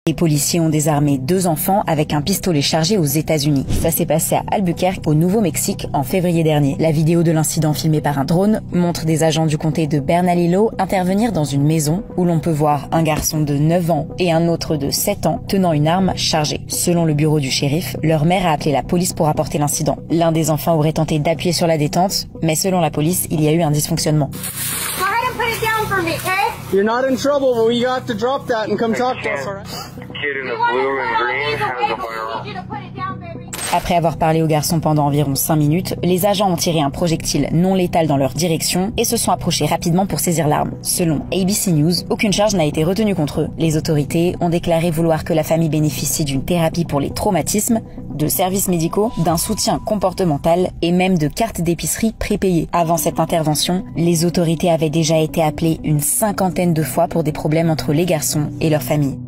Les policiers ont désarmé 2 enfants avec un pistolet chargé aux États-Unis. Ça s'est passé à Albuquerque, au Nouveau-Mexique, en février dernier. La vidéo de l'incident filmée par un drone montre des agents du comté de Bernalillo intervenir dans une maison où l'on peut voir un garçon de 9 ans et un autre de 7 ans tenant une arme chargée. Selon le bureau du shérif, leur mère a appelé la police pour rapporter l'incident. L'un des enfants aurait tenté d'appuyer sur la détente, mais selon la police, il y a eu un dysfonctionnement. You're not in trouble, but you have to drop that and come talk to us, alright? Kid in the blue and green has a firearm. Après avoir parlé au garçon pendant environ 5 minutes, les agents ont tiré un projectile non létal dans leur direction et se sont approchés rapidement pour saisir l'arme. Selon ABC News, aucune charge n'a été retenue contre eux. Les autorités ont déclaré vouloir que la famille bénéficie d'une thérapie pour les traumatismes, de services médicaux, d'un soutien comportemental et même de cartes d'épicerie prépayées. Avant cette intervention, les autorités avaient déjà été appelées une 50aine de fois pour des problèmes entre les garçons et leur famille.